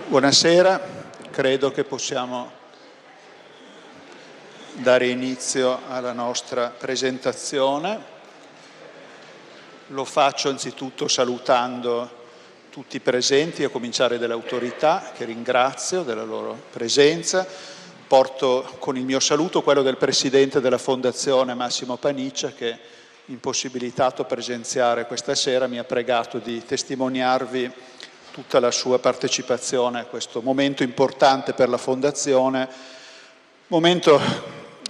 Buonasera, credo che possiamo dare inizio alla nostra presentazione. Lo faccio anzitutto salutando tutti i presenti, a cominciare dalle autorità, che ringrazio della loro presenza. Porto con il mio saluto quello del Presidente della Fondazione Massimo Paniccia, che, impossibilitato a presenziare questa sera, mi ha pregato di testimoniarvi tutta la sua partecipazione a questo momento importante per la Fondazione, momento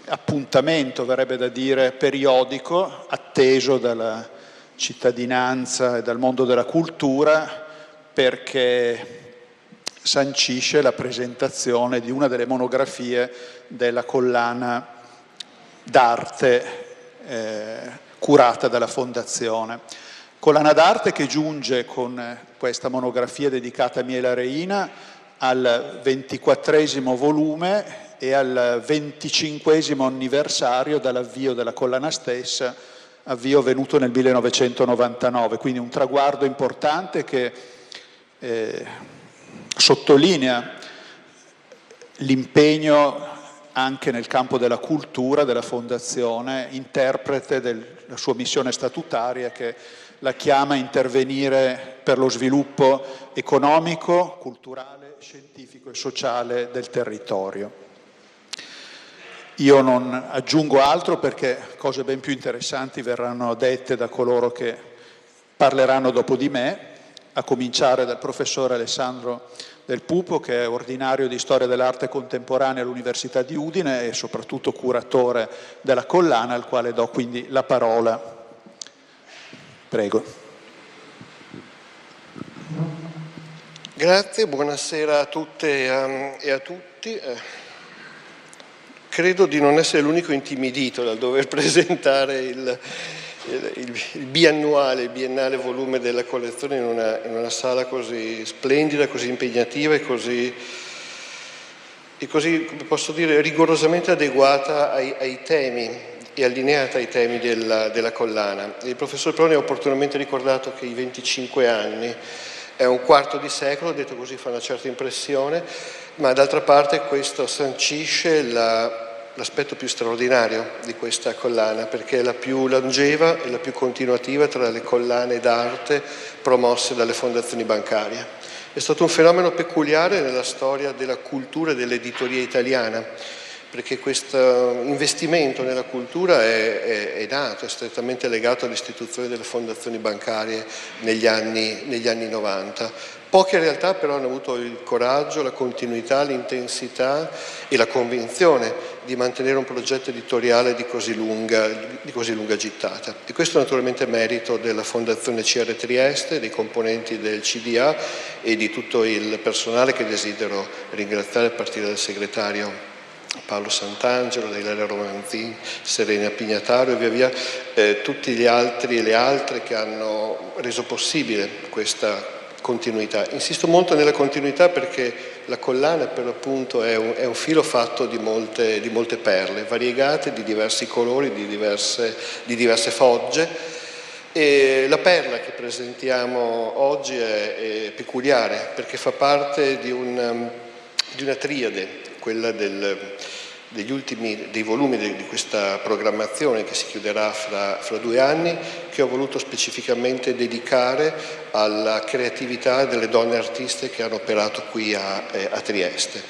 appuntamento, verrebbe da dire, periodico, atteso dalla cittadinanza e dal mondo della cultura, perché sancisce la presentazione di una delle monografie della collana d'arte curata dalla Fondazione. Collana d'arte che giunge con questa monografia dedicata a Miela Reina al 24° volume e al 25° anniversario dall'avvio della collana stessa, avvio venuto nel 1999, quindi un traguardo importante che sottolinea l'impegno anche nel campo della cultura della Fondazione, interprete della sua missione statutaria che la chiama a intervenire per lo sviluppo economico, culturale, scientifico e sociale del territorio. Io non aggiungo altro perché cose ben più interessanti verranno dette da coloro che parleranno dopo di me, a cominciare dal professore Alessandro Del Pupo, che è ordinario di Storia dell'Arte Contemporanea all'Università di Udine e soprattutto curatore della collana, al quale do quindi la parola. Prego. Grazie, buonasera a tutte e a tutti. Credo di non essere l'unico intimidito dal dover presentare il biennale volume della collezione in una sala così splendida, così impegnativa e così, come posso dire, rigorosamente adeguata ai temi e allineata ai temi della collana. Il professor Proni ha opportunamente ricordato che i 25 anni è un quarto di secolo, detto così fa una certa impressione, ma d'altra parte questo sancisce l'aspetto più straordinario di questa collana, perché è la più longeva e la più continuativa tra le collane d'arte promosse dalle fondazioni bancarie. È stato un fenomeno peculiare nella storia della cultura e dell'editoria italiana, perché questo investimento nella cultura è nato, è strettamente legato all'istituzione delle fondazioni bancarie negli anni 90. Poche realtà però hanno avuto il coraggio, la continuità, l'intensità e la convinzione di mantenere un progetto editoriale di così lunga gittata. E questo naturalmente è merito della Fondazione CR Trieste, dei componenti del CDA e di tutto il personale che desidero ringraziare, a partire dal segretario Paolo Sant'Angelo, da Ilaria Romanzin, Serena Pignataro e via via, tutti gli altri e le altre che hanno reso possibile questa continuità. Insisto molto nella continuità perché la collana per l'appunto è un filo fatto di molte perle variegate, di diversi colori, di diverse fogge, e la perla che presentiamo oggi è peculiare perché fa parte di una triade, quella dei volumi di questa programmazione che si chiuderà fra 2 anni, che ho voluto specificamente dedicare alla creatività delle donne artiste che hanno operato qui a Trieste.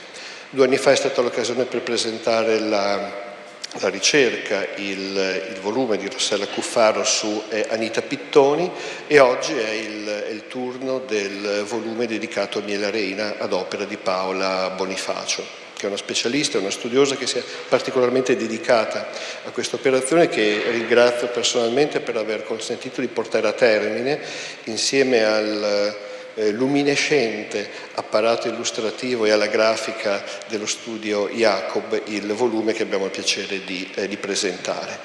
2 anni fa è stata l'occasione per presentare la ricerca, il volume di Rossella Cuffaro su Anita Pittoni, e oggi è il turno del volume dedicato a Miela Reina ad opera di Paola Bonifacio, che è una specialista, una studiosa che si è particolarmente dedicata a questa operazione, che ringrazio personalmente per aver consentito di portare a termine insieme al luminescente apparato illustrativo e alla grafica dello studio Jacob il volume che abbiamo il piacere di presentare.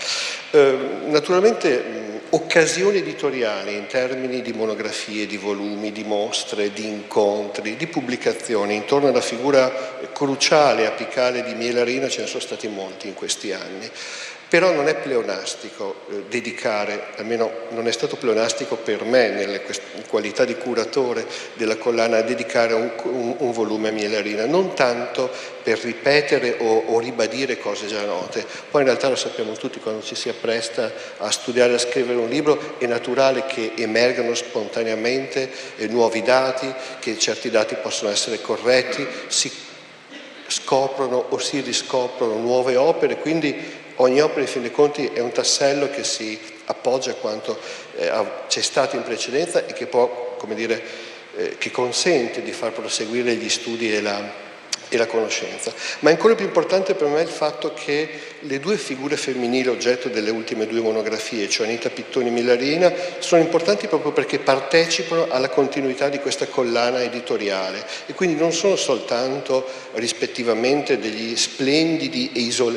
Naturalmente occasioni editoriali in termini di monografie, di volumi, di mostre, di incontri, di pubblicazioni intorno alla figura cruciale, apicale di Miele Arena ce ne sono stati molti in questi anni. Però non è pleonastico dedicare, almeno non è stato pleonastico per me in qualità di curatore della collana, dedicare un volume a Miele Arena, non tanto per ripetere o ribadire cose già note. Poi in realtà lo sappiamo tutti, quando ci si appresta a studiare e a scrivere un libro è naturale che emergano spontaneamente nuovi dati, che certi dati possono essere corretti, si scoprono o si riscoprono nuove opere, quindi ogni opera in fin dei conti è un tassello che si appoggia a quanto c'è stato in precedenza e che può, come dire, che consente di far proseguire gli studi e la conoscenza. Ma ancora più importante per me è il fatto che le due figure femminili oggetto delle ultime due monografie, cioè Anita Pittoni e Miele Arena, sono importanti proprio perché partecipano alla continuità di questa collana editoriale e quindi non sono soltanto rispettivamente degli splendidi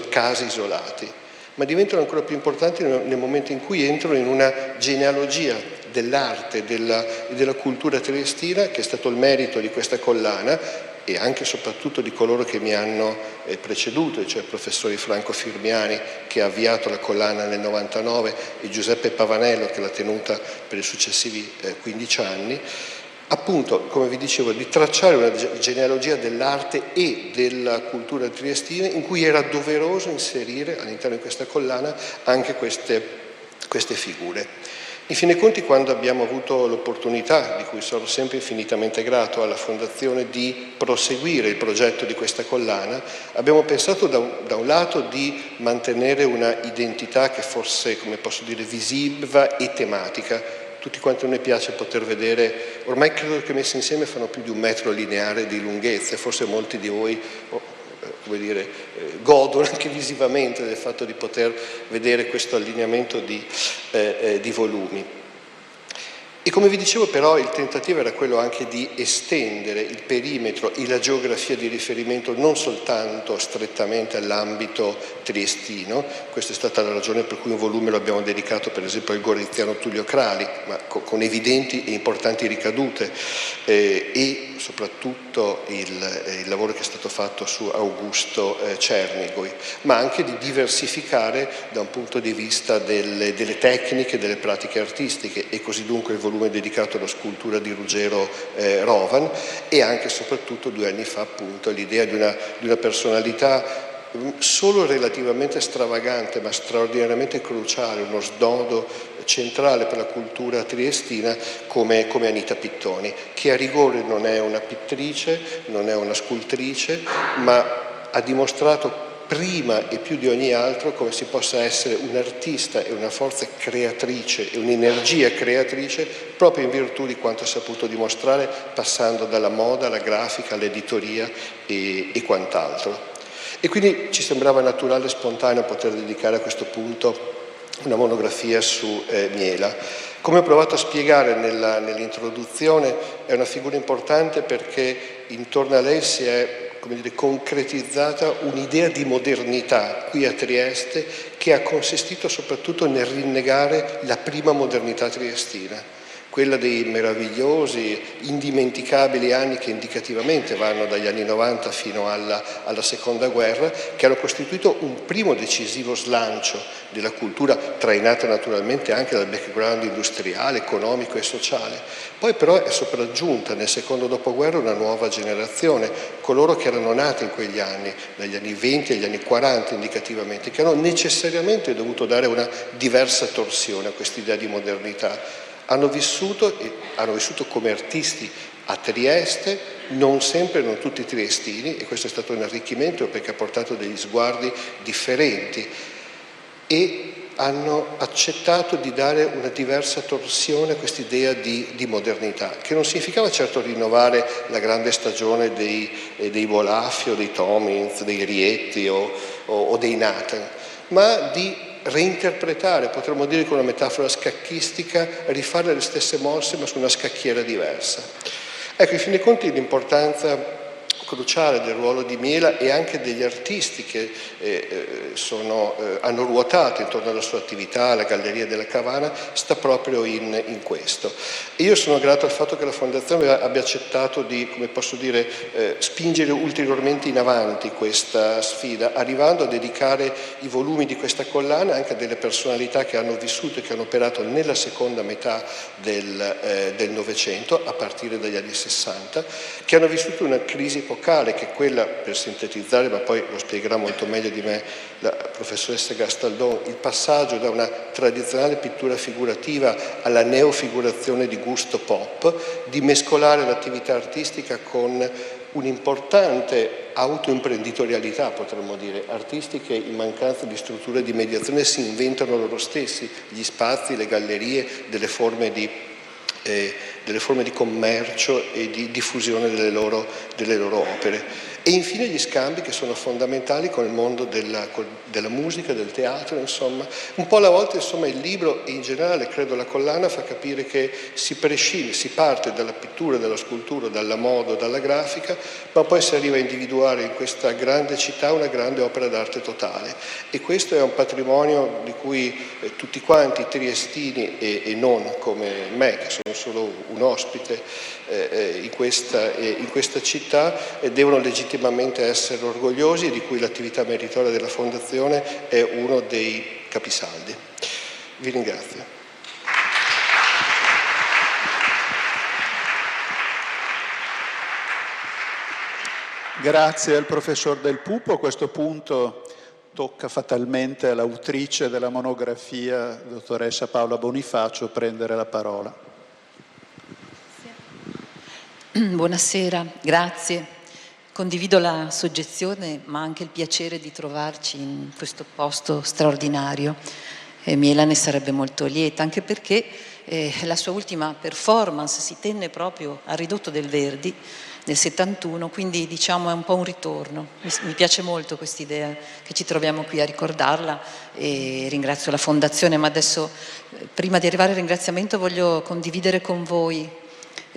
casi isolati, ma diventano ancora più importanti nel momento in cui entrano in una genealogia dell'arte e della cultura triestina, che è stato il merito di questa collana e anche e soprattutto di coloro che mi hanno preceduto, cioè il professore Franco Firmiani, che ha avviato la collana nel 99, e Giuseppe Pavanello, che l'ha tenuta per i successivi 15 anni, appunto, come vi dicevo, di tracciare una genealogia dell'arte e della cultura triestina in cui era doveroso inserire all'interno di questa collana anche queste figure. In fin dei conti, quando abbiamo avuto l'opportunità, di cui sono sempre infinitamente grato alla Fondazione, di proseguire il progetto di questa collana, abbiamo pensato da un lato di mantenere una identità che fosse, come posso dire, visiva e tematica. Tutti quanti a noi piace poter vedere, ormai credo che messi insieme fanno più di 1 metro lineare di lunghezza, e forse molti di voi come dire, godono anche visivamente del fatto di poter vedere questo allineamento di volumi. E come vi dicevo, però, il tentativo era quello anche di estendere il perimetro e la geografia di riferimento non soltanto strettamente all'ambito triestino. Questa è stata la ragione per cui un volume lo abbiamo dedicato per esempio al goriziano Tullio Crali, ma con evidenti e importanti ricadute, e soprattutto il lavoro che è stato fatto su Augusto Cernigoj, ma anche di diversificare da un punto di vista delle tecniche, delle pratiche artistiche, e così dunque il volume dedicato alla scultura di Ruggero Rovan, e anche e soprattutto 2 anni fa appunto l'idea di una personalità solo relativamente stravagante ma straordinariamente cruciale, uno snodo centrale per la cultura triestina come Anita Pittoni, che a rigore non è una pittrice, non è una scultrice, ma ha dimostrato prima e più di ogni altro come si possa essere un artista e una forza creatrice e un'energia creatrice proprio in virtù di quanto ha saputo dimostrare, passando dalla moda alla grafica, all'editoria e quant'altro. E quindi ci sembrava naturale e spontaneo poter dedicare a questo punto una monografia su Miela. Come ho provato a spiegare nell'introduzione, è una figura importante perché intorno a lei si è, come dire, concretizzata un'idea di modernità qui a Trieste, che ha consistito soprattutto nel rinnegare la prima modernità triestina, quella dei meravigliosi, indimenticabili anni che indicativamente vanno dagli anni 90 fino alla Seconda Guerra, che hanno costituito un primo decisivo slancio della cultura, trainata naturalmente anche dal background industriale, economico e sociale. Poi però è sopraggiunta nel secondo dopoguerra una nuova generazione, coloro che erano nati in quegli anni, dagli anni 20 agli anni 40 indicativamente, che hanno necessariamente dovuto dare una diversa torsione a quest'idea di modernità. Hanno vissuto come artisti a Trieste, non sempre, non tutti triestini, e questo è stato un arricchimento perché ha portato degli sguardi differenti, e hanno accettato di dare una diversa torsione a quest'idea di modernità, che non significava certo rinnovare la grande stagione dei Bolaffi o dei Tomins, dei Rietti o dei Nathan, ma di reinterpretare, potremmo dire con una metafora scacchistica, rifare le stesse mosse ma su una scacchiera diversa. Ecco, in fin dei conti l'importanza cruciale del ruolo di Miela e anche degli artisti che hanno ruotato intorno alla sua attività, alla Galleria della Cavana, sta proprio in questo. E io sono grato al fatto che la Fondazione abbia accettato di, come posso dire, spingere ulteriormente in avanti questa sfida, arrivando a dedicare i volumi di questa collana anche a delle personalità che hanno vissuto e che hanno operato nella seconda metà del Novecento, a partire dagli anni 60, che hanno vissuto una crisi epocale, che è quella, per sintetizzare, ma poi lo spiegherà molto meglio di me la professoressa Gastaldon, il passaggio da una tradizionale pittura figurativa alla neofigurazione di gusto pop, di mescolare l'attività artistica con un'importante autoimprenditorialità, potremmo dire, artisti che in mancanza di strutture di mediazione si inventano loro stessi gli spazi, le gallerie, delle forme di commercio e di diffusione delle loro opere. E infine gli scambi che sono fondamentali con il mondo della musica, del teatro, insomma. Un po' alla volta, insomma, il libro e in generale, credo, la collana fa capire che si parte dalla pittura, dalla scultura, dalla moda, dalla grafica, ma poi si arriva a individuare in questa grande città una grande opera d'arte totale. E questo è un patrimonio di cui tutti quanti, triestini e non come me, che sono solo un ospite in questa città, devono legittimamente essere orgogliosi e di cui l'attività meritoria della Fondazione è uno dei capisaldi. Vi ringrazio. Grazie al professor Del Pupo. A questo punto tocca fatalmente all'autrice della monografia, dottoressa Paola Bonifacio, prendere la parola. Buonasera, grazie. Condivido la soggezione, ma anche il piacere di trovarci in questo posto straordinario. Miela ne sarebbe molto lieta, anche perché la sua ultima performance si tenne proprio al Ridotto del Verdi nel 71, quindi diciamo è un po' un ritorno. Mi piace molto quest'idea che ci troviamo qui a ricordarla e ringrazio la Fondazione, ma adesso prima di arrivare al ringraziamento voglio condividere con voi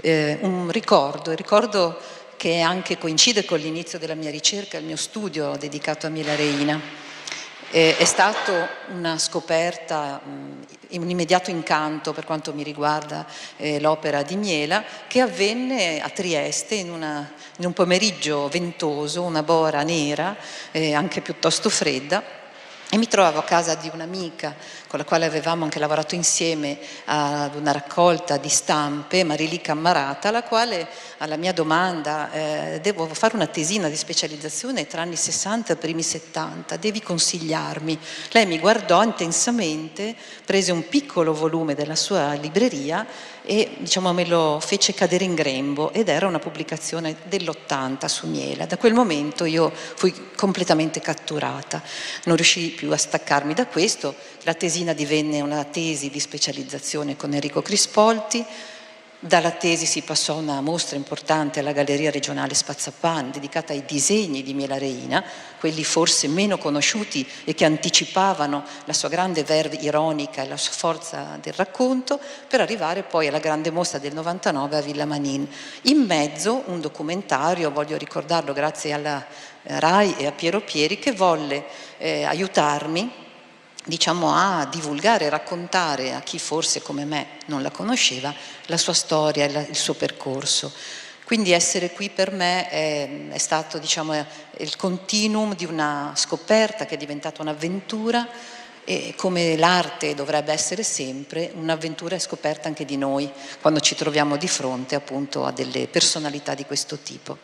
un ricordo che anche coincide con l'inizio della mia ricerca, il mio studio dedicato a Miela Reina. È stato una scoperta, un immediato incanto per quanto mi riguarda l'opera di Miela, che avvenne a Trieste in un pomeriggio ventoso, una bora nera, anche piuttosto fredda. E mi trovavo a casa di un'amica con la quale avevamo anche lavorato insieme ad una raccolta di stampe, Marili Cammarata, la quale alla mia domanda devo fare una tesina di specializzazione tra anni 60 e primi 70, devi consigliarmi. Lei mi guardò intensamente, prese un piccolo volume della sua libreria e diciamo me lo fece cadere in grembo, ed era una pubblicazione dell'80 su Miela. Da quel momento io fui completamente catturata, non riuscii più a staccarmi da questo. La tesina divenne una tesi di specializzazione con Enrico Crispolti. Dalla tesi si passò a una mostra importante alla Galleria Regionale Spazzapan dedicata ai disegni di Miela Reina, quelli forse meno conosciuti e che anticipavano la sua grande verve ironica e la sua forza del racconto, per arrivare poi alla grande mostra del 99 a Villa Manin. In mezzo un documentario, voglio ricordarlo grazie alla RAI e a Piero Pieri, che volle aiutarmi diciamo a divulgare e raccontare a chi forse come me non la conosceva la sua storia e il suo percorso. Quindi essere qui per me è stato diciamo il continuum di una scoperta che è diventata un'avventura, e come l'arte dovrebbe essere sempre un'avventura e scoperta anche di noi quando ci troviamo di fronte appunto a delle personalità di questo tipo.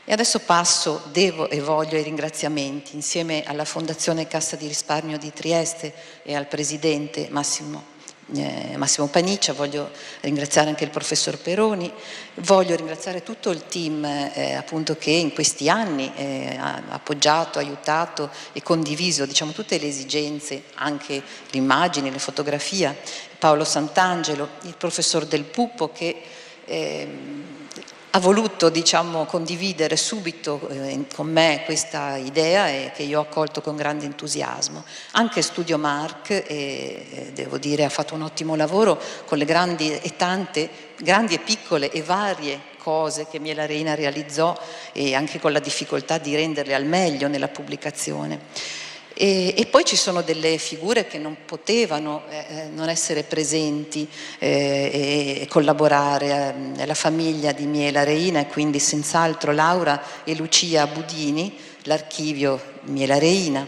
E adesso passo, devo e voglio, ai ringraziamenti. Insieme alla Fondazione Cassa di Risparmio di Trieste e al Presidente Massimo Paniccia voglio ringraziare anche il Professor Peroni, voglio ringraziare tutto il team appunto che in questi anni ha appoggiato, aiutato e condiviso diciamo tutte le esigenze, anche le immagini, le fotografie, Paolo Sant'Angelo, il Professor Del Pupo che ha voluto, diciamo, condividere subito con me questa idea e che io ho accolto con grande entusiasmo. Anche Studio Marc, devo dire, ha fatto un ottimo lavoro con le grandi e piccole e varie cose che Miela Reina realizzò, e anche con la difficoltà di renderle al meglio nella pubblicazione. E poi ci sono delle figure che non potevano non essere presenti e collaborare, la famiglia di Miela Reina, e quindi senz'altro Laura e Lucia Budini, l'archivio Miela Reina,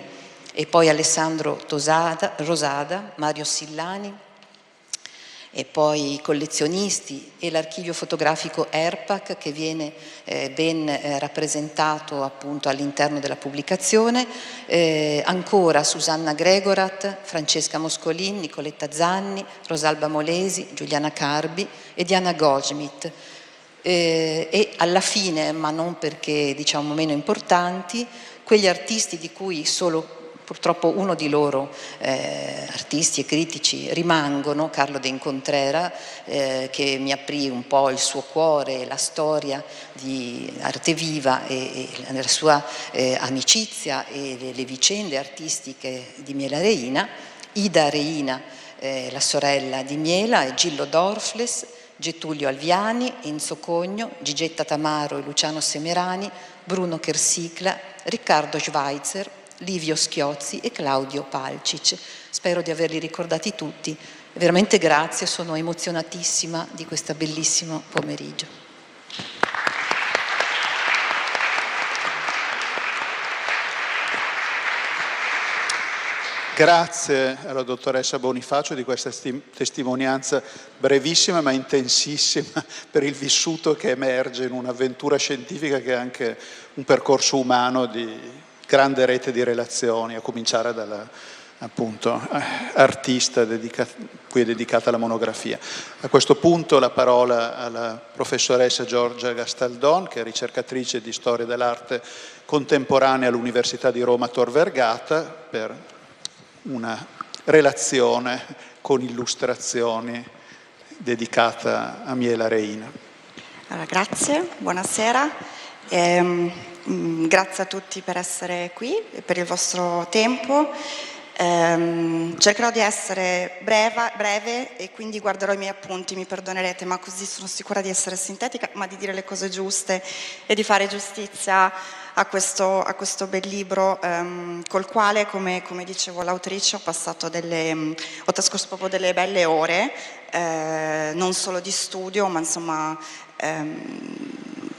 e poi Alessandro Rosada, Mario Sillani, e poi i collezionisti e l'archivio fotografico ERPAC, che viene ben rappresentato appunto all'interno della pubblicazione, ancora Susanna Gregorat, Francesca Moscolin, Nicoletta Zanni, Rosalba Molesi, Giuliana Carbi e Diana Goldschmidt. E alla fine, ma non perché diciamo meno importanti, quegli artisti di cui solo purtroppo uno di loro, artisti e critici, rimangono, Carlo de Incontrera, che mi aprì un po' il suo cuore, la storia di Arte Viva e la sua amicizia e le vicende artistiche di Miela Reina, Ida Reina, la sorella di Miela, e Gillo Dorfles, Getulio Alviani, Enzo Cogno, Gigetta Tamaro e Luciano Semerani, Bruno Chersicla, Riccardo Schweitzer, Livio Schiozzi e Claudio Palcic. Spero di averli ricordati tutti. Veramente grazie, sono emozionatissima di questo bellissimo pomeriggio. Grazie alla dottoressa Bonifacio di questa testimonianza brevissima ma intensissima per il vissuto che emerge in un'avventura scientifica che è anche un percorso umano di grande rete di relazioni, a cominciare dalla appunto artista cui è dedicata la monografia. A questo punto la parola alla professoressa Giorgia Gastaldon, che è ricercatrice di storia dell'arte contemporanea all'Università di Roma Tor Vergata, per una relazione con illustrazioni dedicata a Miela Reina. Allora, grazie, buonasera. Grazie a tutti per essere qui e per il vostro tempo. Cercherò di essere breve e quindi guarderò i miei appunti, mi perdonerete, ma così sono sicura di essere sintetica, ma di dire le cose giuste e di fare giustizia a questo bel libro, col quale, come dicevo l'autrice, ho trascorso proprio delle belle ore, non solo di studio, ma insomma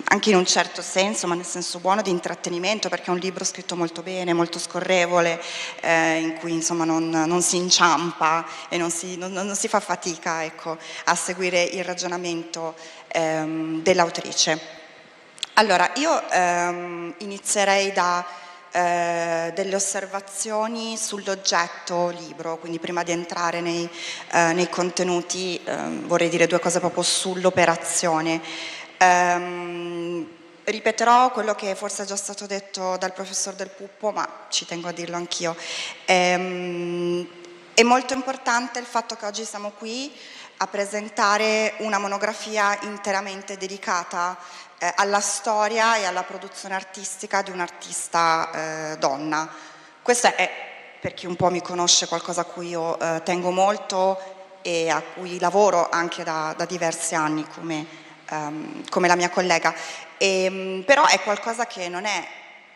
anche in un certo senso, ma nel senso buono, di intrattenimento, perché è un libro scritto molto bene, molto scorrevole, in cui insomma non si inciampa e non si fa fatica, ecco, a seguire il ragionamento dell'autrice. Allora, io inizierei da delle osservazioni sull'oggetto libro, quindi prima di entrare nei contenuti vorrei dire due cose proprio sull'operazione. Ripeterò quello che forse è già stato detto dal professor Del Puppo, ma ci tengo a dirlo anch'io. È molto importante il fatto che oggi siamo qui a presentare una monografia interamente dedicata alla storia e alla produzione artistica di un'artista donna. Questo è, per chi un po' mi conosce, qualcosa a cui io tengo molto e a cui lavoro anche da diversi anni come la mia collega, però è qualcosa che non è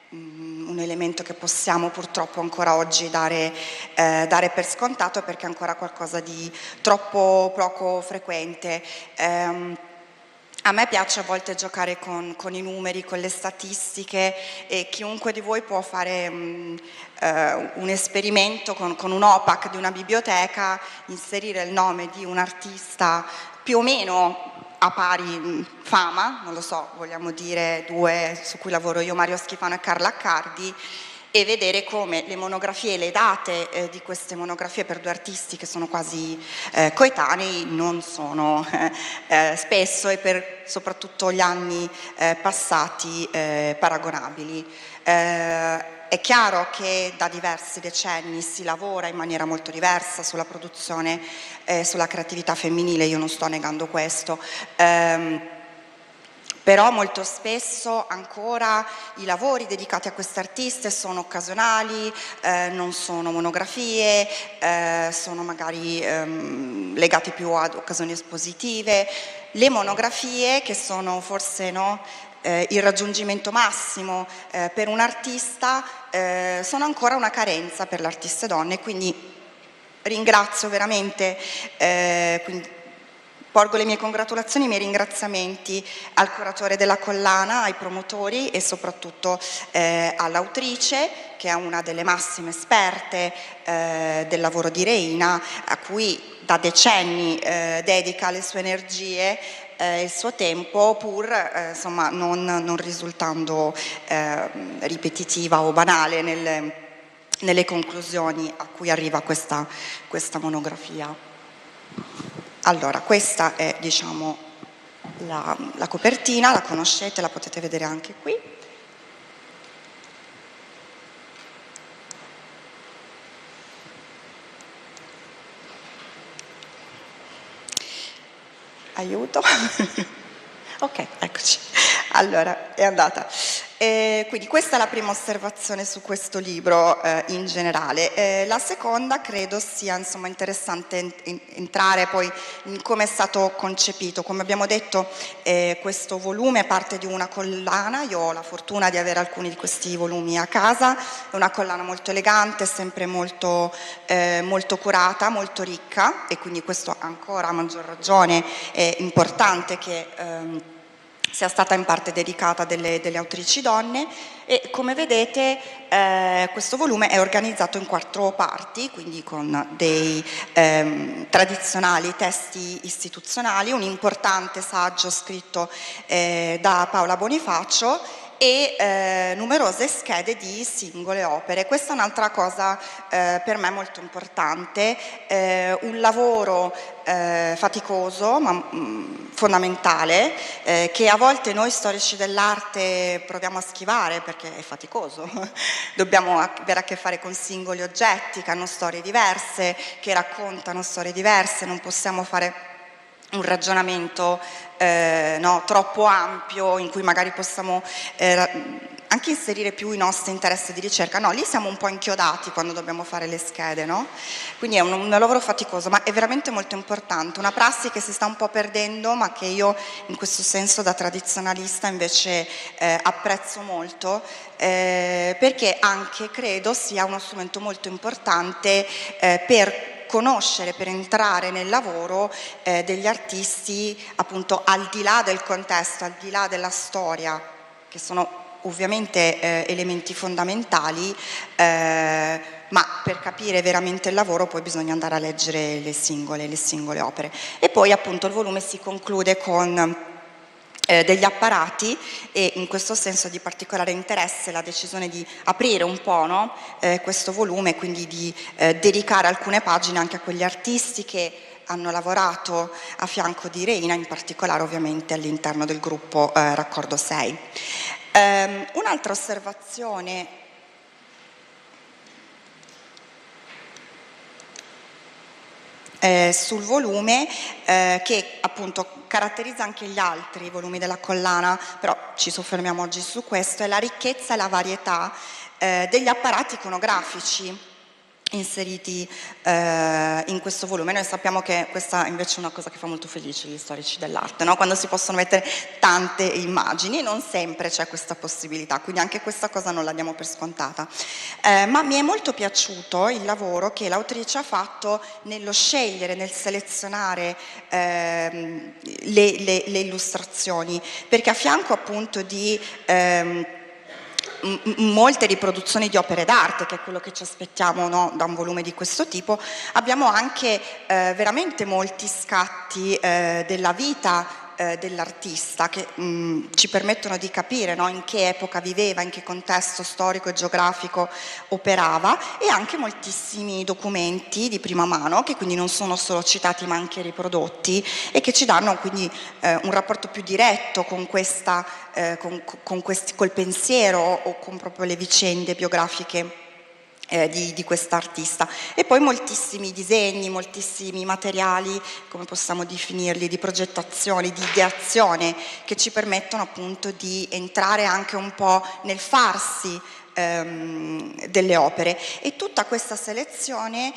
un elemento che possiamo purtroppo ancora oggi dare per scontato, perché è ancora qualcosa di troppo poco frequente. A me piace a volte giocare con i numeri, con le statistiche, e chiunque di voi può fare un esperimento con un OPAC di una biblioteca, inserire il nome di un artista più o meno a pari fama, non lo so, vogliamo dire due su cui lavoro io, Mario Schifano e Carla Accardi, e vedere come le monografie, le date di queste monografie per due artisti che sono quasi coetanei non sono spesso, e per soprattutto gli anni passati, paragonabili. È chiaro che da diversi decenni si lavora in maniera molto diversa sulla produzione, sulla creatività femminile, io non sto negando questo, Però molto spesso ancora i lavori dedicati a queste artiste sono occasionali, non sono monografie, sono magari legati più ad occasioni espositive. Le monografie, che sono forse il raggiungimento massimo per un artista, sono ancora una carenza per le artiste donne, quindi ringrazio veramente, porgo le mie congratulazioni, i miei ringraziamenti al curatore della collana, ai promotori e soprattutto all'autrice, che è una delle massime esperte del lavoro di Reina, a cui da decenni dedica le sue energie, il suo tempo, pur insomma, non risultando ripetitiva o banale nelle conclusioni a cui arriva questa monografia. Allora, questa è, diciamo, la copertina, la conoscete, la potete vedere anche qui. Aiuto. Ok, eccoci. Allora, è andata. Quindi questa è la prima osservazione su questo libro in generale. La seconda credo sia insomma interessante entrare poi in come è stato concepito. Come abbiamo detto, questo volume parte di una collana, io ho la fortuna di avere alcuni di questi volumi a casa, è una collana molto elegante, sempre molto curata, molto ricca, e quindi questo ancora a maggior ragione è importante che sia stata in parte dedicata a delle autrici donne. E come vedete questo volume è organizzato in 4 parti, quindi con dei tradizionali testi istituzionali, un importante saggio scritto da Paola Bonifacio e numerose schede di singole opere. Questa è un'altra cosa per me molto importante, un lavoro faticoso ma fondamentale, che a volte noi storici dell'arte proviamo a schivare perché è faticoso. Dobbiamo avere a che fare con singoli oggetti che hanno storie diverse, che raccontano storie diverse, non possiamo fare un ragionamento troppo ampio in cui magari possiamo anche inserire più i nostri interessi di ricerca. No, lì siamo un po' inchiodati quando dobbiamo fare le schede, no? Quindi è un lavoro faticoso, ma è veramente molto importante, una prassi che si sta un po' perdendo, ma che io in questo senso da tradizionalista invece apprezzo molto, perché anche credo sia uno strumento molto importante per conoscere, per entrare nel lavoro degli artisti, appunto al di là del contesto, al di là della storia, che sono ovviamente elementi fondamentali, ma per capire veramente il lavoro poi bisogna andare a leggere le singole opere. E poi appunto il volume si conclude con degli apparati, e in questo senso di particolare interesse la decisione di aprire un po' questo volume, quindi di dedicare alcune pagine anche a quegli artisti che hanno lavorato a fianco di Reina, in particolare ovviamente all'interno del gruppo Raccordo 6. Un'altra osservazione sul volume che appunto caratterizza anche gli altri volumi della collana, però ci soffermiamo oggi su questo, è la ricchezza e la varietà degli apparati iconografici inseriti in questo volume. Noi sappiamo che questa invece è una cosa che fa molto felice gli storici dell'arte, no? Quando si possono mettere tante immagini, e non sempre c'è questa possibilità, quindi anche questa cosa non la diamo per scontata. Ma mi è molto piaciuto il lavoro che l'autrice ha fatto nello scegliere, nel selezionare le illustrazioni, perché a fianco appunto di molte riproduzioni di opere d'arte, che è quello che ci aspettiamo, no, da un volume di questo tipo, abbiamo anche veramente molti scatti della vita dell'artista che ci permettono di capire, no, in che epoca viveva, in che contesto storico e geografico operava, e anche moltissimi documenti di prima mano che quindi non sono solo citati ma anche riprodotti, e che ci danno quindi un rapporto più diretto con questa col pensiero o con proprio le vicende biografiche di quest'artista. E poi moltissimi disegni, moltissimi materiali, come possiamo definirli, di progettazione, di ideazione, che ci permettono appunto di entrare anche un po' nel farsi delle opere. E tutta questa selezione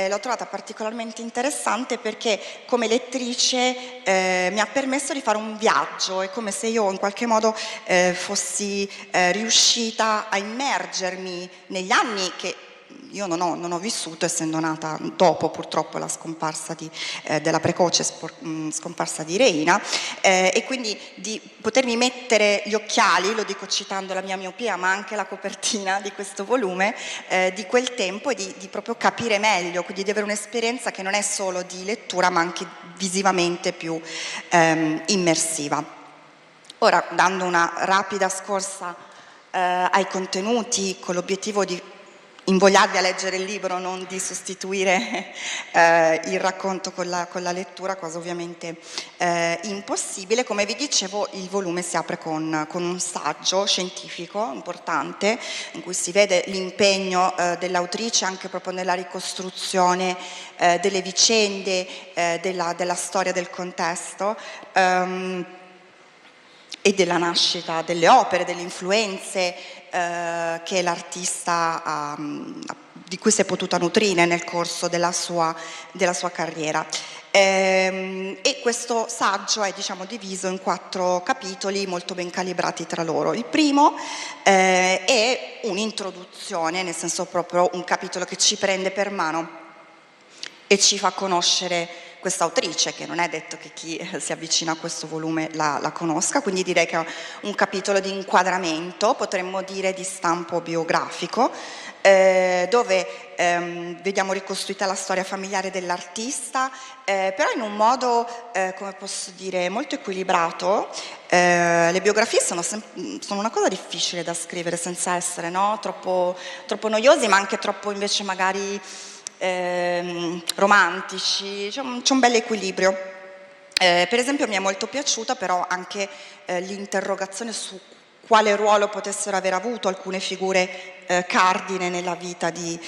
l'ho trovata particolarmente interessante perché come lettrice mi ha permesso di fare un viaggio. È come se io in qualche modo fossi riuscita a immergermi negli anni che io non ho vissuto, essendo nata dopo purtroppo la scomparsa della precoce scomparsa di Reina, e quindi di potermi mettere gli occhiali, lo dico citando la mia miopia, ma anche la copertina di questo volume, di quel tempo, e di proprio capire meglio, quindi di avere un'esperienza che non è solo di lettura ma anche visivamente più immersiva. Ora, dando una rapida scorsa ai contenuti, con l'obiettivo di invogliarvi a leggere il libro, non di sostituire il racconto con la lettura, cosa ovviamente impossibile. Come vi dicevo, il volume si apre con un saggio scientifico importante, in cui si vede l'impegno dell'autrice anche proprio nella ricostruzione delle vicende, della storia del contesto, e della nascita delle opere, delle influenze che l'artista di cui si è potuta nutrire nel corso della sua carriera. E questo saggio è, diciamo, diviso in 4 capitoli molto ben calibrati tra loro. Il primo è un'introduzione, nel senso proprio un capitolo che ci prende per mano e ci fa conoscere questa autrice, che non è detto che chi si avvicina a questo volume la conosca, quindi direi che è un capitolo di inquadramento, potremmo dire di stampo biografico, dove vediamo ricostruita la storia familiare dell'artista, però in un modo, come posso dire, molto equilibrato. Le biografie sono una cosa difficile da scrivere senza essere, no? troppo noiosi, ma anche troppo invece magari romantici. C'è un bel equilibrio. Per esempio mi è molto piaciuta però anche l'interrogazione su quale ruolo potessero aver avuto alcune figure cardine nella vita di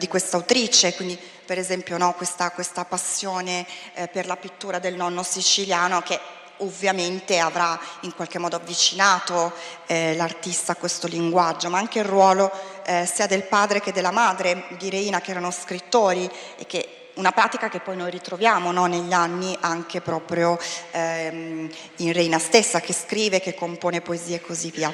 questa autrice, quindi per esempio, no, questa passione per la pittura del nonno siciliano, che ovviamente avrà in qualche modo avvicinato l'artista a questo linguaggio, ma anche il ruolo sia del padre che della madre di Reina, che erano scrittori, e che una pratica che poi noi ritroviamo, no, negli anni anche proprio in Reina stessa, che scrive, che compone poesie e così via.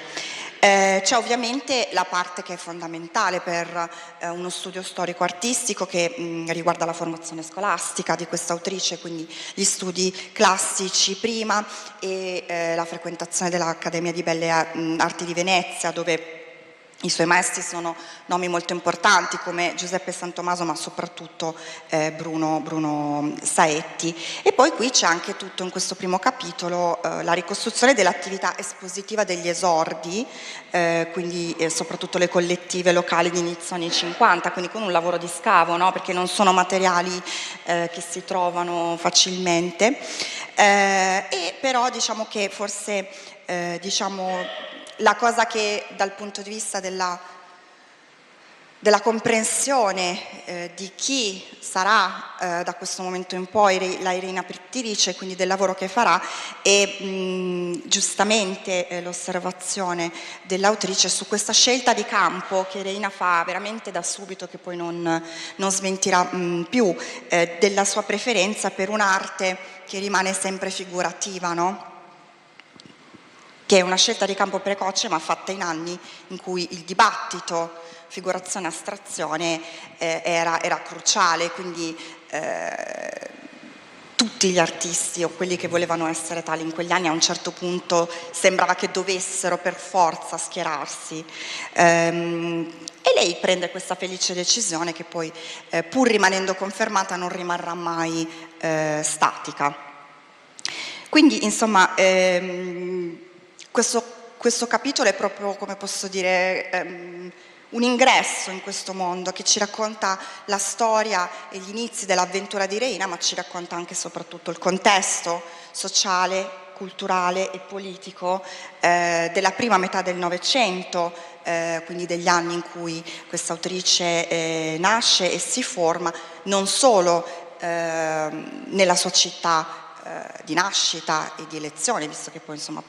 C'è ovviamente la parte che è fondamentale per uno studio storico-artistico, che riguarda la formazione scolastica di questa autrice, quindi gli studi classici prima e la frequentazione dell'Accademia di Belle Arti di Venezia, dove i suoi maestri sono nomi molto importanti come Giuseppe Santomaso, ma soprattutto Bruno Saetti. E poi qui c'è anche tutto, in questo primo capitolo, la ricostruzione dell'attività espositiva degli esordi, quindi soprattutto le collettive locali di inizio anni 50, quindi con un lavoro di scavo, no? Perché non sono materiali che si trovano facilmente, e però diciamo che forse la cosa che dal punto di vista della comprensione di chi sarà da questo momento in poi la Irina pittrice, quindi del lavoro che farà, e giustamente l'osservazione dell'autrice su questa scelta di campo che Reina fa veramente da subito, che poi non smentirà più, della sua preferenza per un'arte che rimane sempre figurativa, no? Che è una scelta di campo precoce, ma fatta in anni in cui il dibattito figurazione-astrazione era cruciale, quindi tutti gli artisti o quelli che volevano essere tali in quegli anni a un certo punto sembrava che dovessero per forza schierarsi, e lei prende questa felice decisione che poi pur rimanendo confermata non rimarrà mai statica. Quindi insomma questo capitolo è proprio, come posso dire, un ingresso in questo mondo che ci racconta la storia e gli inizi dell'avventura di Reina, ma ci racconta anche e soprattutto il contesto sociale, culturale e politico della prima metà del Novecento, quindi degli anni in cui questa autrice nasce e si forma, non solo nella sua città di nascita e di elezione, visto che poi insomma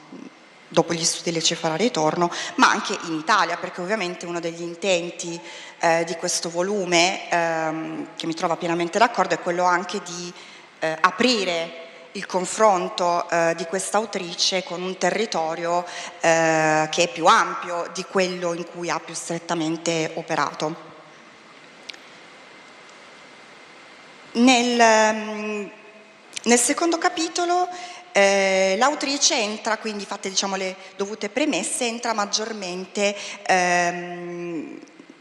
dopo gli studi lei ci farà ritorno, ma anche in Italia, perché ovviamente uno degli intenti di questo volume, che mi trova pienamente d'accordo, è quello anche di aprire il confronto di questa autrice con un territorio che è più ampio di quello in cui ha più strettamente operato. Nel secondo capitolo l'autrice entra, quindi fatte diciamo le dovute premesse, entra maggiormente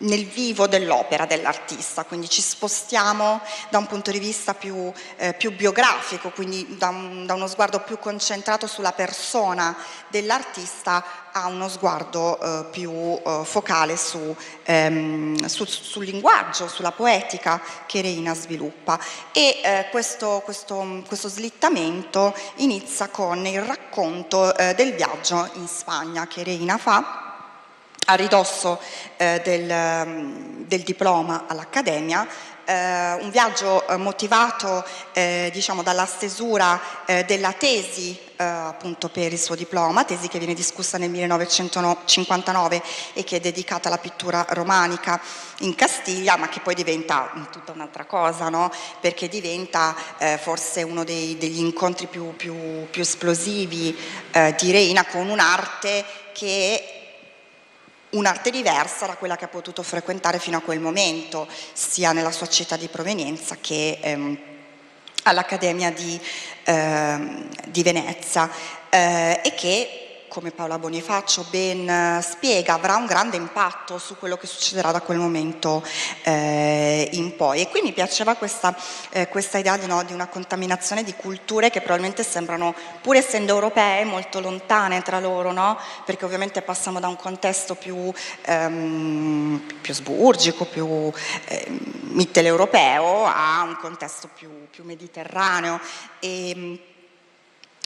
nel vivo dell'opera dell'artista, quindi ci spostiamo da un punto di vista più biografico, quindi da uno sguardo più concentrato sulla persona dell'artista a uno sguardo più focale sul linguaggio, sulla poetica che Reina sviluppa. E questo slittamento inizia con il racconto del viaggio in Spagna che Reina fa a ridosso del diploma all'Accademia, un viaggio motivato diciamo dalla stesura della tesi appunto per il suo diploma, tesi che viene discussa nel 1959 e che è dedicata alla pittura romanica in Castiglia, ma che poi diventa tutta un'altra cosa, no? Perché diventa forse uno degli incontri più esplosivi di Reina con un'arte che è un'arte diversa da quella che ha potuto frequentare fino a quel momento, sia nella sua città di provenienza che all'Accademia di Venezia, e che, come Paola Bonifacio ben spiega, avrà un grande impatto su quello che succederà da quel momento in poi. E qui mi piaceva questa idea di una contaminazione di culture che probabilmente sembrano, pur essendo europee, molto lontane tra loro, no? Perché ovviamente passiamo da un contesto più asburgico, più mitteleuropeo a un contesto più mediterraneo.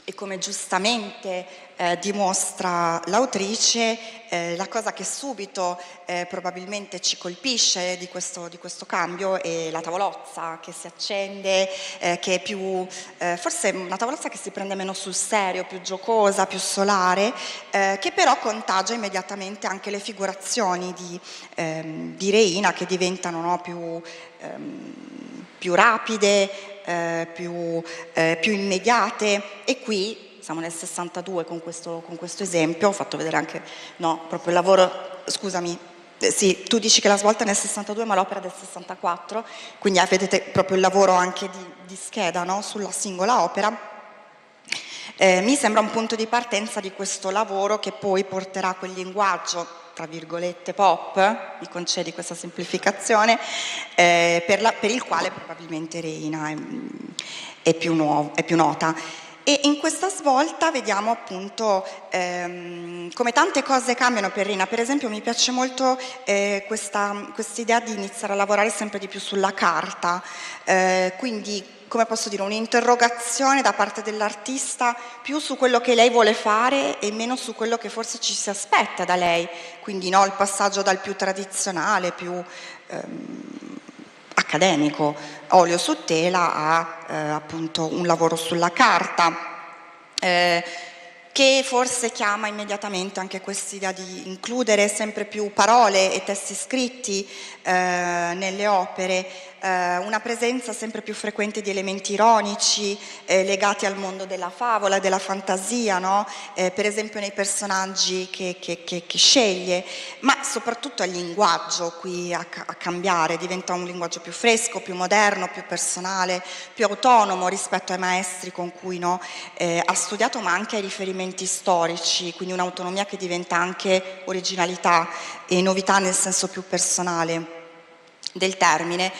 E come giustamente dimostra l'autrice, la cosa che subito probabilmente ci colpisce di questo cambio è la tavolozza che si accende, che è più, forse una tavolozza che si prende meno sul serio, più giocosa, più solare, che però contagia immediatamente anche le figurazioni di Reina, che diventano, no, più rapide, più immediate. E qui siamo nel 62 con questo esempio. Ho fatto vedere anche, no, proprio il lavoro, scusami, sì, tu dici che la svolta è nel 62 ma l'opera è del 64, quindi vedete proprio il lavoro anche di scheda, no, sulla singola opera. Mi sembra un punto di partenza di questo lavoro che poi porterà quel linguaggio tra virgolette pop, mi concedi questa semplificazione, per il quale probabilmente Reina è più nota. E in questa svolta vediamo appunto come tante cose cambiano per Reina. Per esempio mi piace molto questa idea di iniziare a lavorare sempre di più sulla carta, quindi, come posso dire, un'interrogazione da parte dell'artista più su quello che lei vuole fare e meno su quello che forse ci si aspetta da lei, quindi, no, il passaggio dal più tradizionale, più accademico, olio su tela, a appunto un lavoro sulla carta, che forse chiama immediatamente anche quest'idea di includere sempre più parole e testi scritti nelle opere, una presenza sempre più frequente di elementi ironici legati al mondo della favola, della fantasia, no? Per esempio nei personaggi che sceglie, ma soprattutto al linguaggio qui a cambiare, diventa un linguaggio più fresco, più moderno, più personale, più autonomo rispetto ai maestri con cui, no, ha studiato, ma anche ai riferimenti storici, quindi un'autonomia che diventa anche originalità e novità nel senso più personale del termine.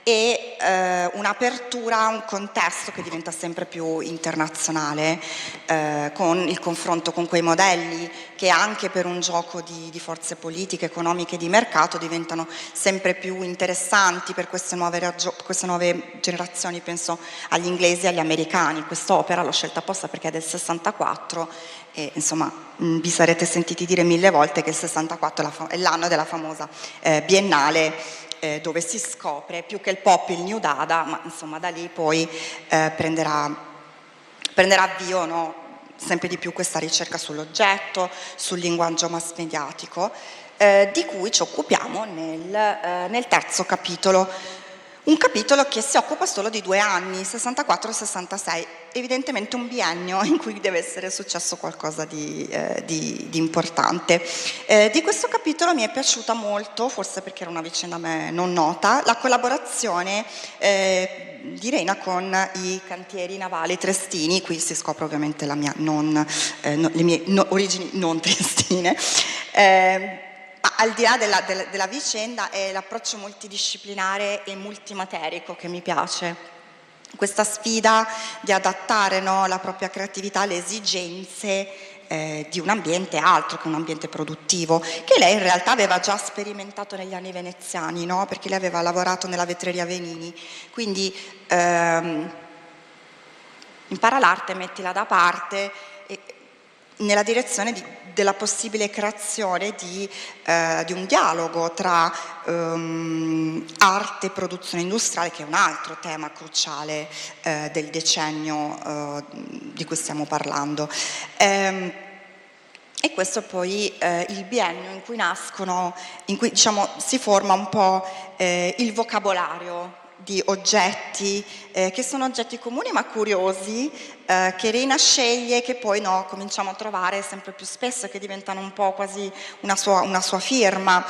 e un'apertura a un contesto che diventa sempre più internazionale, con il confronto con quei modelli che anche per un gioco di forze politiche, economiche e di mercato diventano sempre più interessanti per queste nuove generazioni. Penso agli inglesi e agli americani. Quest'opera l'ho scelta apposta perché è del 64 e insomma vi sarete sentiti dire 1000 volte che il 64 è l'anno della famosa Biennale, dove si scopre più che il pop il new dada, ma insomma da lì poi prenderà avvio, no, sempre di più questa ricerca sull'oggetto, sul linguaggio mass mediatico, di cui ci occupiamo nel terzo capitolo. Un capitolo che si occupa solo di 2 anni, 64 e 66, evidentemente un biennio in cui deve essere successo qualcosa di importante. Di questo capitolo mi è piaciuta molto, forse perché era una vicenda a me non nota, la collaborazione di Reina con i cantieri navali triestini. Qui si scopre ovviamente le mie origini non triestine. Al di là della vicenda è l'approccio multidisciplinare e multimaterico che mi piace, questa sfida di adattare, no, la propria creatività alle esigenze di un ambiente altro che un ambiente produttivo, che lei in realtà aveva già sperimentato negli anni veneziani, no? Perché lei aveva lavorato nella vetreria Venini, quindi impara l'arte, mettila da parte nella direzione della possibile creazione di un dialogo tra arte e produzione industriale, che è un altro tema cruciale del decennio di cui stiamo parlando. E questo è poi il biennio in cui diciamo si forma un po' il vocabolario di oggetti che sono oggetti comuni ma curiosi, che Reina sceglie, che poi cominciamo a trovare sempre più spesso, che diventano un po' quasi una sua firma,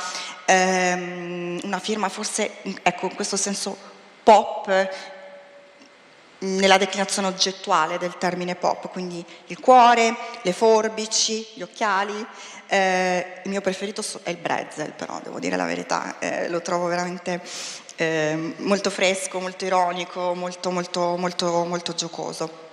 una firma forse, ecco, in questo senso pop, nella declinazione oggettuale del termine pop, quindi il cuore, le forbici, gli occhiali. Il mio preferito è il Brezel, però devo dire la verità, lo trovo veramente molto fresco, molto ironico, molto giocoso.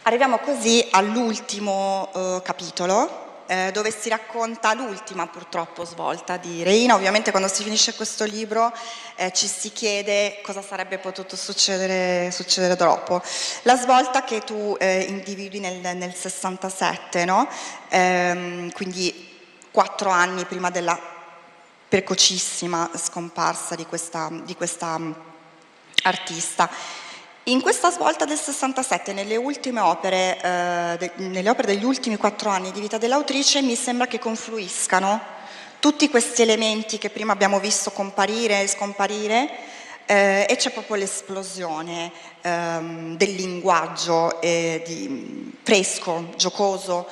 Arriviamo così all'ultimo capitolo, dove si racconta l'ultima purtroppo svolta di Reina. Ovviamente quando si finisce questo libro ci si chiede cosa sarebbe potuto succedere dopo. La svolta che tu individui nel 67, no? Quindi 4 anni prima della precocissima scomparsa di questa artista. In questa svolta del 67, nelle opere degli ultimi 4 anni di vita dell'autrice, mi sembra che confluiscano tutti questi elementi che prima abbiamo visto comparire e scomparire, e c'è proprio l'esplosione del linguaggio fresco, giocoso,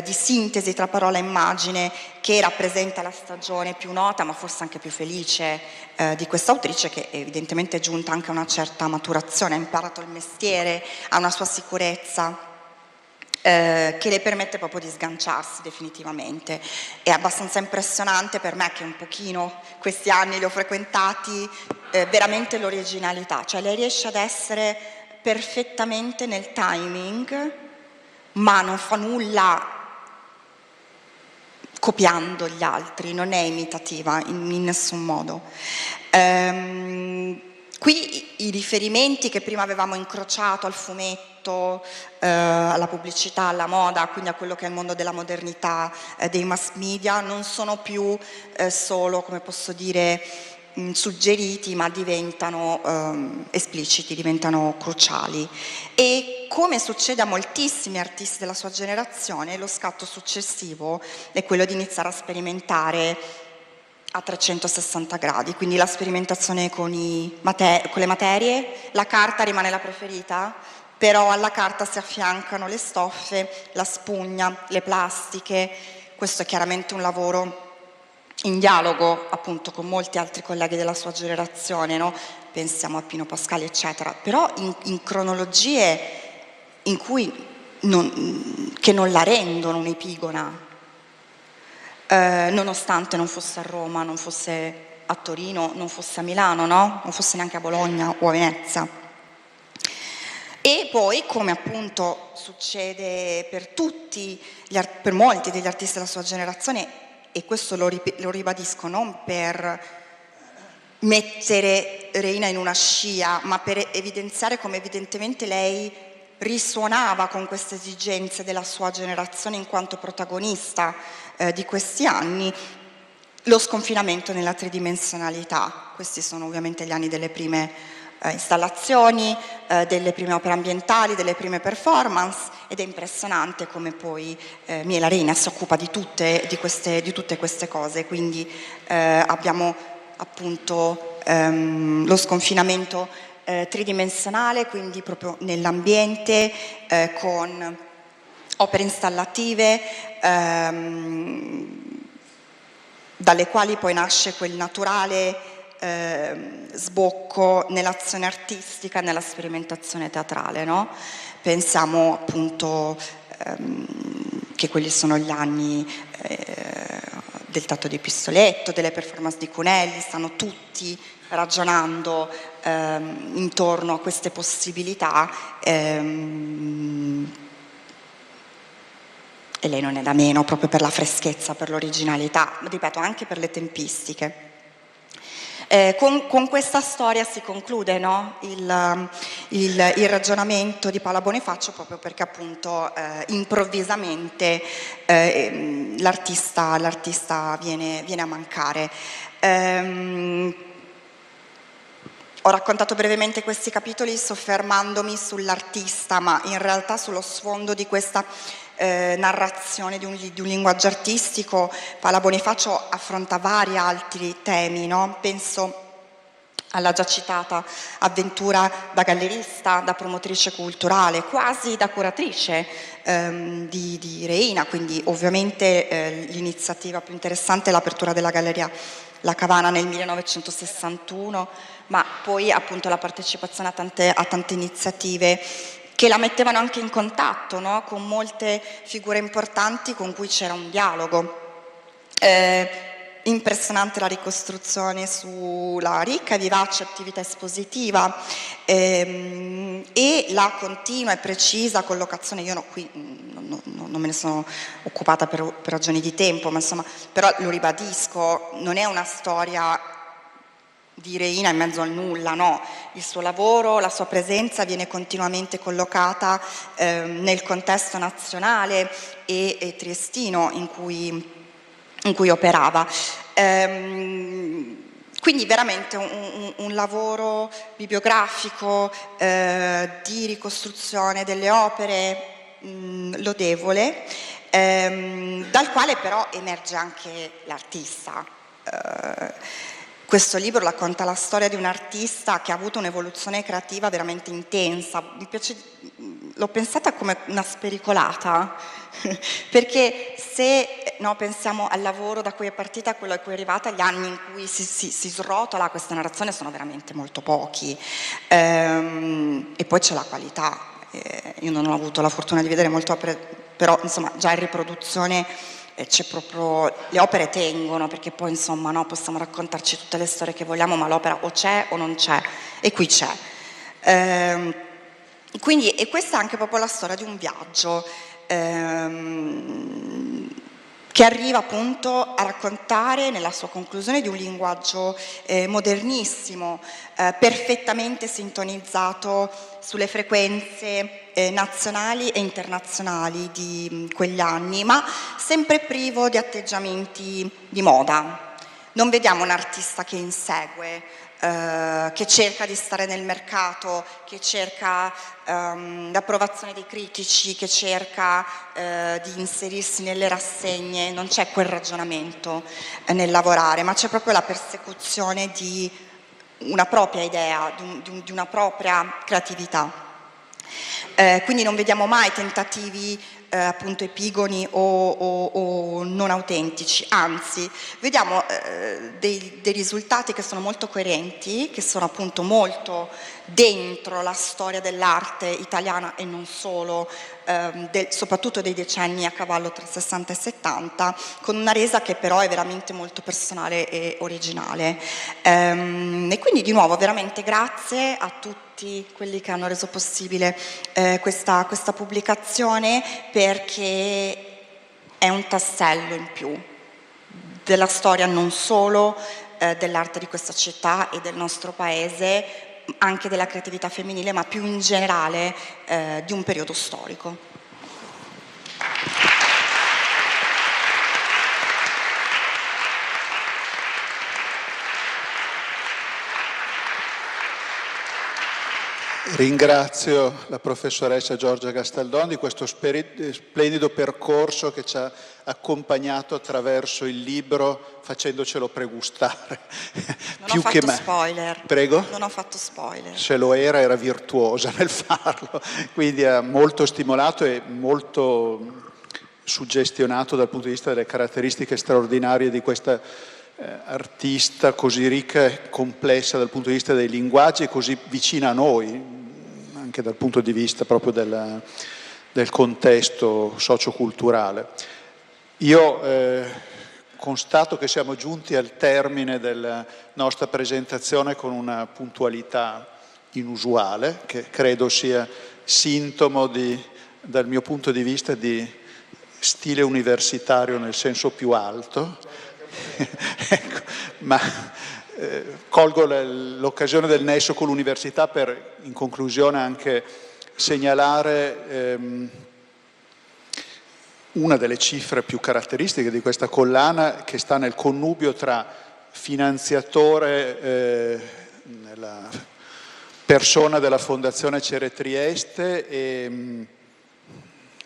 di sintesi tra parola e immagine, che rappresenta la stagione più nota ma forse anche più felice di questa autrice, che evidentemente è giunta anche a una certa maturazione, ha imparato il mestiere, ha una sua sicurezza che le permette proprio di sganciarsi definitivamente. È abbastanza impressionante per me, che un pochino questi anni li ho frequentati, veramente l'originalità, cioè lei riesce ad essere perfettamente nel timing, ma non fa nulla copiando gli altri, non è imitativa in nessun modo. Qui i riferimenti che prima avevamo incrociato al fumetto, alla pubblicità, alla moda, quindi a quello che è il mondo della modernità, dei mass media, non sono più solo, come posso dire, suggeriti, ma diventano espliciti, diventano cruciali. E come succede a moltissimi artisti della sua generazione, lo scatto successivo è quello di iniziare a sperimentare a 360 gradi, quindi la sperimentazione con le materie. La carta rimane la preferita, però alla carta si affiancano le stoffe, la spugna, le plastiche. Questo è chiaramente un lavoro in dialogo appunto con molti altri colleghi della sua generazione, no? Pensiamo a Pino Pascali eccetera, però in cronologie in cui che non la rendono un'epigona, nonostante non fosse a Roma, non fosse a Torino, non fosse a Milano, no? Non fosse neanche a Bologna o a Venezia. E poi, come appunto succede per tutti, per molti degli artisti della sua generazione, e questo lo ribadisco non per mettere Reina in una scia, ma per evidenziare come evidentemente lei risuonava con queste esigenze della sua generazione in quanto protagonista di questi anni, lo sconfinamento nella tridimensionalità. Questi sono ovviamente gli anni delle prime installazioni, delle prime opere ambientali, delle prime performance, ed è impressionante come poi Miela Reina si occupa di tutte queste cose. Quindi abbiamo appunto lo sconfinamento tridimensionale, quindi proprio nell'ambiente, con opere installative dalle quali poi nasce quel naturale sbocco nell'azione artistica, nella sperimentazione teatrale, no? Pensiamo appunto che quelli sono gli anni del Teatro di Pistoletto, delle performance di Cunelli, stanno tutti ragionando intorno a queste possibilità, e lei non è da meno, proprio per la freschezza, per l'originalità, ripeto, anche per le tempistiche. Con questa storia si conclude, no? il ragionamento di Paola Bonifacio, proprio perché appunto improvvisamente l'artista viene a mancare. Ho raccontato brevemente questi capitoli soffermandomi sull'artista, ma in realtà sullo sfondo di questa narrazione di un linguaggio artistico Paola Bonifacio affronta vari altri temi, no? Penso alla già citata avventura da gallerista, da promotrice culturale, quasi da curatrice di Reina, quindi ovviamente l'iniziativa più interessante è l'apertura della Galleria La Cavana nel 1961, ma poi appunto la partecipazione a tante iniziative che la mettevano anche in contatto, no? Con molte figure importanti con cui c'era un dialogo. Impressionante la ricostruzione sulla ricca e vivace attività espositiva e la continua e precisa collocazione. Io qui non me ne sono occupata per ragioni di tempo, ma insomma, però lo ribadisco, non è una storia di Reina in mezzo al nulla, no, il suo lavoro, la sua presenza viene continuamente collocata nel contesto nazionale e triestino in cui operava. Quindi veramente un lavoro bibliografico di ricostruzione delle opere lodevole, dal quale però emerge anche l'artista. Questo libro racconta la storia di un artista che ha avuto un'evoluzione creativa veramente intensa. L'ho pensata come una spericolata, perché se pensiamo al lavoro da cui è partita a quello a cui è arrivata, gli anni in cui si srotola questa narrazione sono veramente molto pochi, e poi c'è la qualità. Io non ho avuto la fortuna di vedere molte opere, però insomma già in riproduzione c'è proprio, le opere tengono, perché poi insomma no, possiamo raccontarci tutte le storie che vogliamo, ma l'opera o c'è o non c'è, e qui c'è. Quindi, e questa è anche proprio la storia di un viaggio che arriva appunto a raccontare nella sua conclusione di un linguaggio modernissimo, perfettamente sintonizzato sulle frequenze nazionali e internazionali di quegli anni, ma sempre privo di atteggiamenti di moda. Non vediamo un artista che insegue, che cerca di stare nel mercato, che cerca l'approvazione dei critici, che cerca di inserirsi nelle rassegne. Non c'è quel ragionamento nel lavorare, ma c'è proprio la persecuzione di una propria idea, di una propria creatività. Quindi non vediamo mai tentativi appunto epigoni o non autentici, anzi vediamo dei risultati che sono molto coerenti, che sono appunto molto dentro la storia dell'arte italiana e non solo, soprattutto dei decenni a cavallo tra 60 e 70, con una resa che però è veramente molto personale e originale. E quindi di nuovo veramente grazie a tutti quelli che hanno reso possibile questa pubblicazione, perché è un tassello in più della storia non solo dell'arte di questa città e del nostro paese, anche della creatività femminile, ma più in generale di un periodo storico. Ringrazio la professoressa Giorgia Gastaldon di questo splendido percorso che ci ha accompagnato attraverso il libro, facendocelo pregustare. Non ho fatto spoiler. Prego? Non ho fatto spoiler. Se lo era virtuosa nel farlo, quindi ha molto stimolato e molto suggestionato dal punto di vista delle caratteristiche straordinarie di questa artista così ricca e complessa dal punto di vista dei linguaggi e così vicina a noi, anche dal punto di vista proprio del contesto socioculturale. Io constato che siamo giunti al termine della nostra presentazione con una puntualità inusuale, che credo sia sintomo dal mio punto di vista di stile universitario nel senso più alto. Ecco, ma colgo l'occasione del nesso con l'università per, in conclusione, anche segnalare una delle cifre più caratteristiche di questa collana, che sta nel connubio tra finanziatore, nella persona della Fondazione Cere Trieste, e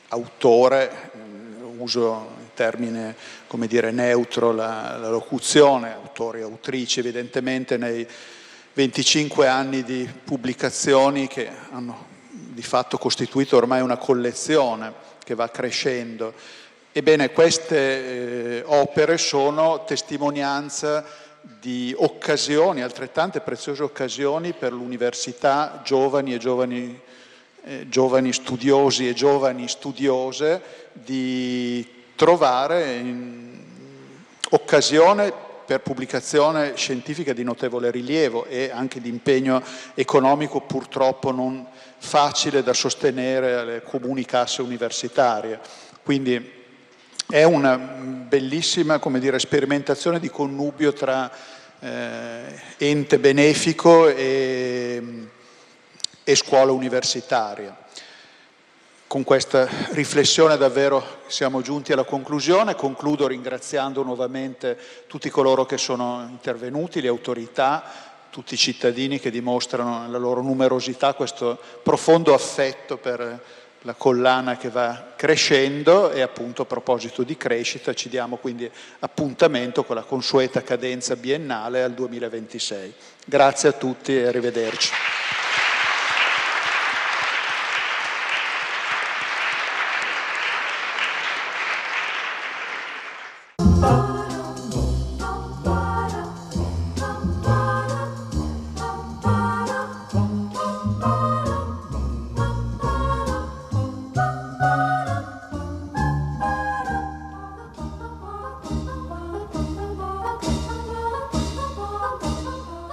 autore, uso il termine, come dire, neutro, la locuzione, autori e autrici, evidentemente nei 25 anni di pubblicazioni che hanno di fatto costituito ormai una collezione che va crescendo. Ebbene, queste opere sono testimonianza di occasioni, altrettante preziose occasioni per l'università, giovani studiosi e giovani studiose, di trovare occasione per pubblicazione scientifica di notevole rilievo e anche di impegno economico purtroppo non facile da sostenere alle comuni casse universitarie. Quindi è una bellissima, come dire, sperimentazione di connubio tra ente benefico e scuola universitaria. Con questa riflessione davvero siamo giunti alla conclusione. Concludo ringraziando nuovamente tutti coloro che sono intervenuti, le autorità, tutti i cittadini che dimostrano nella loro numerosità questo profondo affetto per la collana che va crescendo, e appunto a proposito di crescita ci diamo quindi appuntamento con la consueta cadenza biennale al 2026. Grazie a tutti e arrivederci. Oh